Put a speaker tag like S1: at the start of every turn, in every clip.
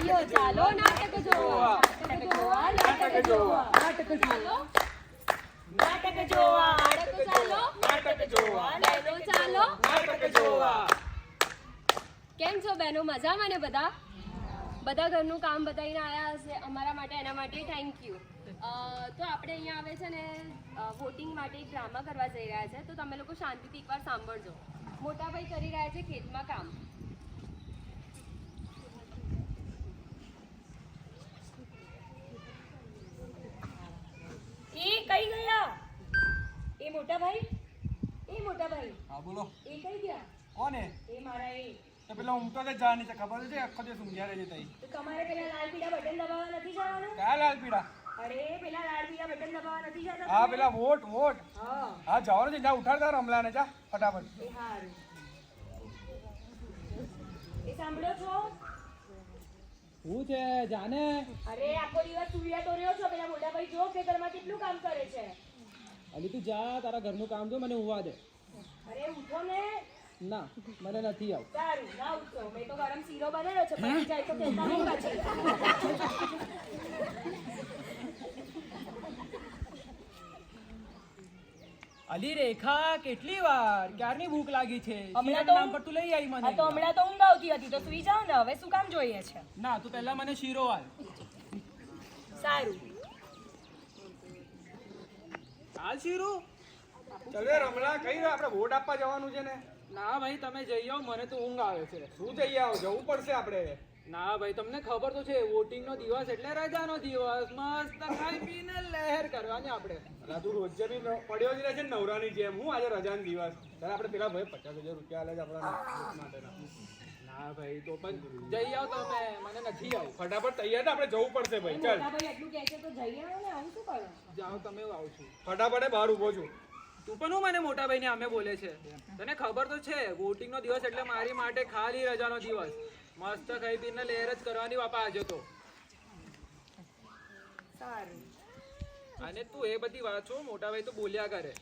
S1: ચાલો ચાલો નાટક જોવા, નાટક જોવા, નાટક જોવા, નાટક ચાલો નાટક જોવા, નાટક ચાલો નાટક જોવા, બહેનો ચાલો નાટક જોવા. કેમ છો બહેનો? મજામાં ને બધા? બધા ઘરનું કામ બતાવીને આવ્યા હશે અમારા માટે, એના માટે થેન્ક યુ. તો આપણે અહીંયા આવે છે ને વોટિંગ માટે એક ડ્રામા કરવા જઈ રહ્યા છે, તો તમે લોકો શાંતિથી એકવાર સાંભળજો. મોટાભાઈ કરી રહ્યા છે ખેતમાં કામ. એ કઈ ગયા? એ મોટાભાઈ, એ મોટાભાઈ.
S2: હા બોલો.
S1: એ કઈ ગયા?
S2: કોને?
S1: એ મારા એ.
S2: તો પેલા ઊંઘતો તો જા નીચે, ખબર છે આખો દિવસ ઊંઘ્યા રહે છે તઈ.
S1: તો તમારે પેલા લાલ પીળા બટન દબાવવા નથી જવાનું?
S2: કયા લાલ પીડા?
S1: અરે પેલા લાલ પીળા બટન દબાવવા નથી જતા?
S2: હા પેલા વોટ વોટ.
S1: હા
S2: હા જવાનું છે, જા ઉઠાડતા રમલા ને જા ફટાફટ.
S1: એ હારું. એ સાંભળો છો?
S2: શું છે જાને?
S1: અરે આખો દિવસ સૂર્યા તો રહ્યો છો, પેલા મોટાભાઈ જો કે ઘરમાં કેટલું કામ કરે છે.
S2: અલી તું જા, તારા ઘરનું કામ જો, મને ઊંઘવા દે.
S1: અરે ઉઠો ને.
S2: ના મને નથી આવું.
S1: સારું ના ઉઠો, મેં તો ગરમ શીરો બનાવ્યો છે, પડી જાય તો કહેતા નહીં પાછી.
S2: અલી રેખા, કેટલી વાર ક્યારની ભૂખ લાગી છે?
S1: હમણાં તો
S2: નામ પર તું લઈ આવી મને.
S1: આ તો હમણાં તો ઊંઘ આવતી હતી, તો સુઈ જાઓ ને. હવે શું કામ જોઈએ છે?
S2: ના તું પહેલા મને શીરો આલ.
S1: સારું
S2: હાલ શીરો. ચલે રમલા, કઈ આપણે વોટ આપવા જવાનું છે ને? ના ભાઈ તમે જઈ આવો, મને તો ઊંઘ આવે છે. શું જઈ આવો? જવું પડશે આપણે. ના ભાઈ તમને ખબર તો છે, વોટિંગ નો દિવસ એટલે રજાનો દિવસ, મસ્ત ખાઈ પીને લહેર કરવાની આપણે. અલા તું રોજ બી પડ્યો જ રહે છે નવરાની જેમ. હું આજે રજાનો દિવસ, ત્યારે આપણે પેલા ભાઈ 50,000 રૂપિયા આલે છે આપણા માટેના. ના ભાઈ તો પણ જઈ આવો તમે, મને નથી આવું. ફટાફટ તૈયાર આપણે જવું પડશે ભાઈ. ચાલ
S1: મોટાભાઈ એટલું કહે છે તો જઈ આવો ને. આવું શું કરો?
S2: જાઓ તમે, આવું છું ફટાફટ. બહાર ઊભો છું. તું પણ હું મને મોટા ભાઈ ને અમે બોલે છે? તને ખબર તો છે વોટિંગ નો દિવસ એટલે મારી માટે ખાલી રજાનો દિવસ, મસ્ત ખાઈ પીને લહેર જ કરવાની બાપા આજે તો.
S1: સારું.
S2: અને તું એ બધી વાતો મોટા ભાઈ તો બોલ્યા કરે.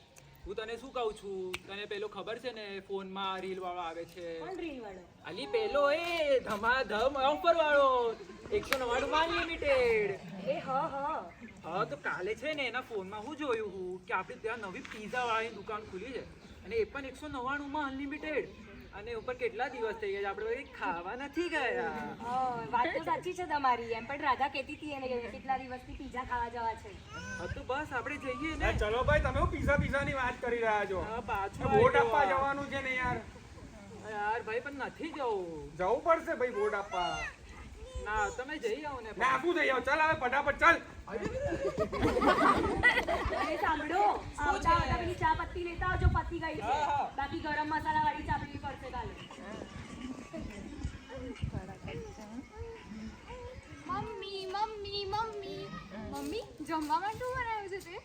S2: હું તને શું કહું છું, તને પેલો ખબર છે ને ફોનમાં રીલ વાળો આવે છે?
S1: કોણ રીલ વાળો?
S2: અલી પેલો એ ધમાધમ ઓફર વાળો 199 માં અનલિમિટેડ.
S1: એ હા હા
S2: હા તો કાલે છે ને એના ફોનમાં હું જોયું હું કે આપણે ત્યાં નવી પીઝા વાળાની દુકાન ખુલી છે, અને એ પણ 199 માં અનલિમિટેડ. અને ઉપર કેટલા દિવસ થઈ ગયા આપણે કઈ ખાવા નથી ગયા.
S1: વાત તો સાચી છે તમારી. એમ પણ રાધા કહેતી હતી એને કેટલા દિવસથી પીઝા ખાવા જવા છે.
S2: હા તો બસ આપણે જઈએ ને. ચલો ભાઈ, તમે પીઝા ની વાત કરી રહ્યા છો? હા પાછું વોટ આપવા જવાનું છે ને યાર. યાર ભાઈ પણ નથી જવું પડશે ભાઈ વોટ આપવા. ના તમે જઈ આવો ને. ના શું જઈ આવો? ચાલ હવે ફટાફટ ચાલ.
S1: અરે સાંભળો, આવતા આવતા પેલી ચા પત્તી લેતા આવજો, પતી ગઈ છે. બાકી ગરમ મસાલા વાળી ચા પીવી પડશે કાલે.
S3: મમ્મી મમ્મી મમ્મી મમ્મી જમવામાં શું બનાવ્યું છે તે?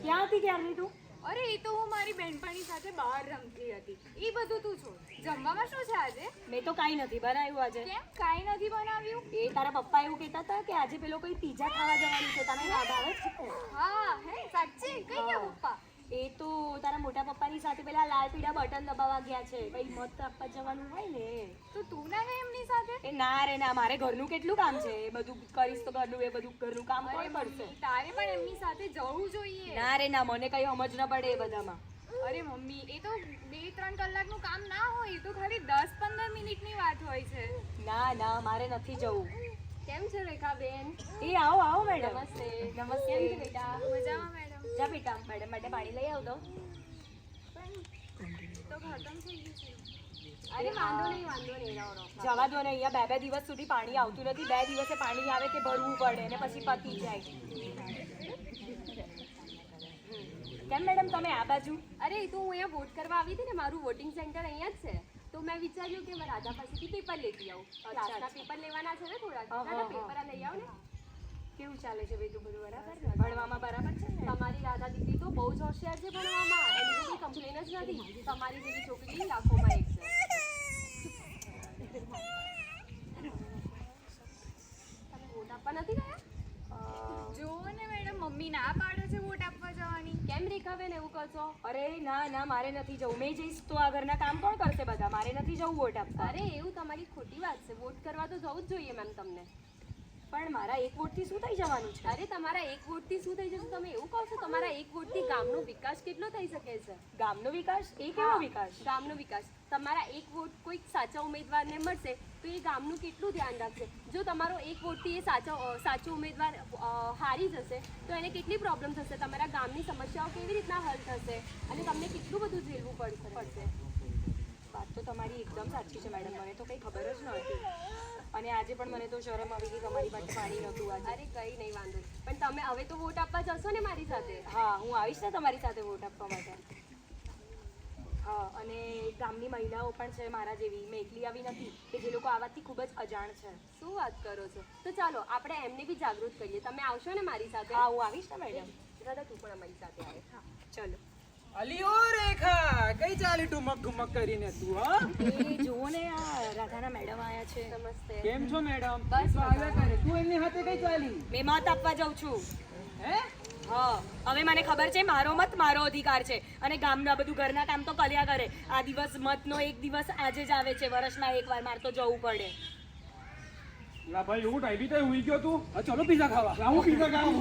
S1: ક્યાં હતી ક્યારની તું?
S3: અરે એ તો હું મારી બહેનપણી સાથે બહાર રમતી હતી. એ બધું તું છોડ, જમવામાં શું છે આજે?
S1: મેં તો કાંઈ નથી બનાવ્યું આજે.
S3: કેમ કાંઈ નથી બનાવ્યું?
S1: એ તારા પપ્પા એવું કહેતા હતા કે આજે પેલો કોઈ પીઝા ખાવા જવાનું છે. તને યાદ આવે છે?
S3: હા હે સાચે? કઈ ગયા પપ્પા?
S1: એ તો તારા મોટા પપ્પાની સાથે પેલા લાલ પીળા બટન દબાવવા ગયા છે. કઈ મત આપવા જવાનું હોય ને.
S3: તો તું ના ગઈ એમની સાથે?
S1: એ ના રે ના, મારે ઘરનું કેટલું કામ છે. એ બધું કરીશ તો ઘરનું, એ બધું ઘરનું કામ કોઈ પડશે.
S3: તારે પણ એમની સાથે જવું જોઈએ.
S1: ના રે ના, મને કઈ સમજ ન પડે એ બધામાં.
S3: અરે મમ્મી એ તો 2-3 કલાકનું કામ ના હોય, એ તો ખાલી 10-15 મિનિટની વાત હોય છે.
S1: ના ના, મારે નથી જવું.
S3: કેમ છે રેખાબેન?
S1: એ આવો આવો મેડમ.
S3: નમસ્તે.
S1: નમસ્તે.
S3: કેમ છે બેટા? મજામાં મેડમ?
S1: જા બેટા, મેડમ માટે પાણી લઈ આવતો.
S3: પણ તો ખતમ થઈ ગયું છે. અરે વાંધો નહીં રહો.
S1: જવા દો ને, અહીંયા 2 દિવસ સુધી પાણી આવતું નથી. 2 દિવસે પાણી આવે કે ભરવું પડે ને પછી પતી જાય. કેમ મેડમ તમે આ બાજુ?
S3: અરે એ તો હું અહીંયા વોટ કરવા આવી હતી ને, મારું વોટિંગ સેન્ટર અહીંયા જ છે. તો મેં વિચાર્યું કે રાધા પાસેથી પેપર લેતી આવું. ક્લાસના પેપર લેવાના છે ને થોડા. પેપર લઈ આવ ને.
S1: કેવું ચાલે છે બધું? બધું બરાબર ને? ભણવામાં બરાબર છે ને?
S3: તમારી રાધા દીદી તો બહુ જ હોશિયાર છે ભણવામાં. એની કોઈ કમ્પ્લેન જ નથી. તમારી જેવી છોકરી લાખોમાં એક છે. તમે વોટ આપવા નથી ગયા? જુઓ ને મેડમ, મમ્મી ના પાડે છે વોટ આપવા જવાની. કેમ રેખા? રેખાબેન એવું કહો છો?
S1: અરે ના મારે નથી જવું. મેં જઈશ તો આ ઘરના કામ કોણ કરશે બધા? મારે નથી જવું વોટ આપવા.
S3: અરે એવું તમારી ખોટી વાત છે. વોટ કરવા તો જવું જ જોઈએ મેમ તમને.
S1: પણ મારા એક વોટથી શું થઈ જવાનું છે?
S3: અરે તમારા એક વોટથી શું થઈ જશે તમે એવું કહો છો? તમારા એક વોટથી ગામનો વિકાસ કેટલો થઈ શકે છે?
S1: ગામનો વિકાસ? એ કેવો
S3: હા,
S1: વિકાસ?
S3: ગામનો વિકાસ. તમારા એક વોટ કોઈક સાચા ઉમેદવારને મળશે તો એ ગામનું કેટલું ધ્યાન રાખશે. જો તમારો એક વોટથી એ સાચો ઉમેદવાર હારી જશે તો એને કેટલી પ્રોબ્લેમ થશે, તમારા ગામની સમસ્યાઓ કેવી રીતના હલ થશે અને તમને કેટલું બધું ઝેલવું પડશે.
S1: વાત તો તમારી એકદમ સાચી છે મેડમ. મને તો કંઈ ખબર જ નહોતી અને આજે પણ મને તો શરમ આવી ગઈ. તમારી પાસે પાણી નહોતું આજે.
S3: અરે કંઈ નહીં, વાંધો નહીં. પણ તમે હવે તો વોટ આપવા જશો ને મારી સાથે?
S1: હા, હું આવીશ ને તમારી સાથે વોટ આપવા માટે. હા, અને ગામની મહિલાઓ પણ છે મારા જેવી. મેં એકલી આવી નથી કે જે લોકો આ વાતથી ખૂબ જ અજાણ છે.
S3: શું વાત કરો છો? તો ચાલો આપણે એમને બી જાગૃત કરીએ. તમે આવશો ને મારી સાથે?
S1: હા, હું આવીશ ને મેડમ.
S3: દાદા તું પણ અમારી સાથે આવે. હા
S1: ચલો.
S2: અલી ઓ રેખા, કઈ ચાલી ઠુમક કરીને તું? હા,
S1: એ જુઓ ને, આ રાધાના મેડમ આયા છે.
S3: નમસ્તે.
S2: કેમ છો મેડમ?
S3: બસ
S2: તો આવ્યા કરે. તું એમની હાથે કઈ ચાલી?
S1: મેં મત આપવા જાઉં છું.
S2: હે?
S1: હા, હવે મને ખબર છે મારો મત મારો અધિકાર છે અને ગામના બધું ઘરના કામ તો કર્યા કરે. આ દિવસ મતનો એક દિવસ આજે જ આવે છે, વર્ષમાં એકવાર. મારે તો જવું પડે.
S2: લા ભાઈ, એવું ટાઈડી તો હુઈ ગયો તું? હા, ચલો પીઝા ખાવા. લા, હું પીઝા ખાવા.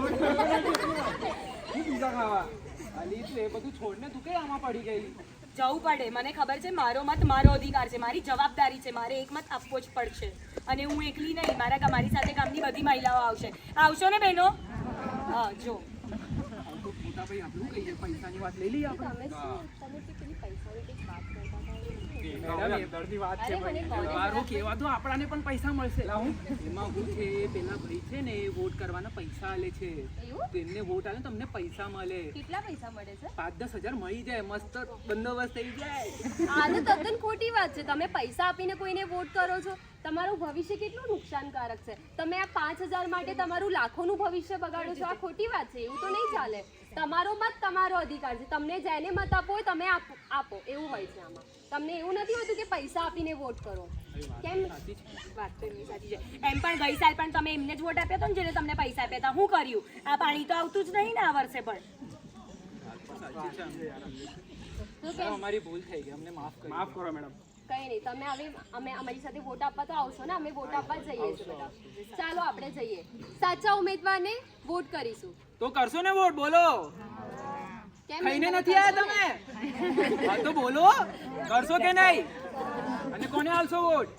S2: હું પીઝા ખાવા. અલી તું એ બધું છોડને તું કે આમાં પડી ગઈ?
S1: જવું પડે. મને ખબર છે મારો મત મારો અધિકાર છે, મારી જવાબદારી છે. મારે એક મત આપવો જ પડશે અને હું એકલી નહીં, મારી સાથે ગામની બધી મહિલાઓ આવશે. આવશો ને બહેનો? હા, જો
S2: મોટા ભાઈ આપણું કહીએ, પૈસાની વાત લઈ લઈએ આપણે.
S3: તમે જે પેલી પૈસાની કંઈક વાત કરતા હતા એ શું?
S2: મેડમ, અંદરની વાત છે
S3: અરે મને
S2: ભાઈ.
S3: college
S2: મારું કહેવા દો, આપણાને પણ પૈસા મળશે. લા, હું એમાં હું છે, પેલા ભાઈ છે ને એ વોટ કરવાના પૈસા આલે છે.
S3: એવું?
S2: તેમને વોટ આલે તમને પૈસા મળે.
S3: કેટલા પૈસા મળે છે?
S2: 5-10 હજાર મળી જાય, મસ્ત બંદોબસ્ત થઈ જાય.
S3: આ તો તદ્દન ખોટી વાત છે. તમે પૈસા આપીને કોઈને વોટ કરો છો, તમારું ભવિષ્ય કેટલું નુકસાનકારક છે. તમે આ 5,000 માટે તમારું લાખોનું ભવિષ્ય બગાડો છો. આ ખોટી વાત છે. એવું તો નહીં ચાલે. તમારો મત તમારો અધિકાર છે. તમને જેને મત આપવો હોય તમે આપો, એવું હોય છે આમાં. તમને એવું નથી હોતું કે પૈસા આપીને વોટ કરો. કેમ?
S1: વાત તો એમની સાચી છે. એમ પણ ગઈ સાલ પણ તમે એમને જ વોટ આપ્યો હતો ને જેને તમને પૈસા આપ્યા હતા. હું કર્યું? આ પાણી તો આવતું જ નહીં ને આ વર્ષે પણ.
S3: તો કેમ?
S2: અમારી ભૂલ થઈ ગઈ, અમને માફ કરો મેડમ.
S3: કંઈ નહીં. તમે હવે અમારી સાથે વોટ આપવા તો આવશો ને? અમે વોટ આપવા જ જઈએ છીએ બધા. ચાલો આપણે જઈએ. સાચા ઉમેદવારને વોટ કરીશું.
S2: તો કરશો ને વોટ? બોલો.
S3: કેમ
S2: ખાઈને
S3: નહીં?
S2: નથી આયા તમે? હા તો બોલો, કરશો કે નહીં? અને કોને આલશો વોટ?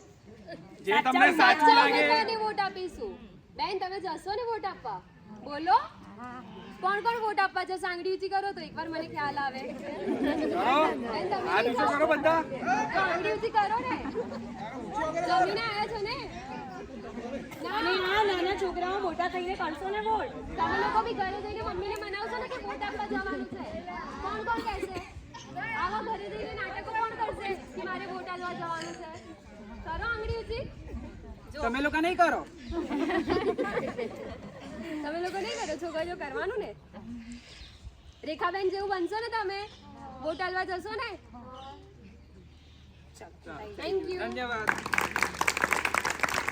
S2: જે તમને સાચું
S3: સાચા
S2: લાગે.
S3: ઉમેદવારને વોટ આપીશું. બેન તમે જશો ને વોટ આપવા? બોલો. કોણ કોણ વોટ આપવા જશે? આંગળી ઊંચી કરો તો એકવાર મને ખ્યાલ આવે.
S2: કરો.
S3: બેન તમે
S2: આ
S3: નહીં
S2: દિવસો
S3: જાઓ?
S2: કરો બધા.
S3: તો આંગળી ઊંચી કરો ને. જમીને આવ્યા છો ને?
S1: અને આ નાના છોકરાઓ મોટા થઈને કરશો ને વોટ?
S3: તમે લોકો બી ઘરે જઈને મમ્મીને મનાવશો ને કે વોટ આપવા જવાનું છે? કોણ કોણ કહેશે? આવા ઘરે જઈને નાટકો કોણ કરશે કે મારે વોટ આપવા જવાનું છે? કરો આંગળી ઊંચી.
S2: તમે લોકો નહીં કરો.
S3: તમે લોકો નહીં કરો? છોકરીઓ કરવાનું ને. રેખાબેન જેવું બનશો ને તમે, વોટ આપવા જશો ને.
S1: ચાલો.
S3: Thank you.
S2: ધન્યવાદ.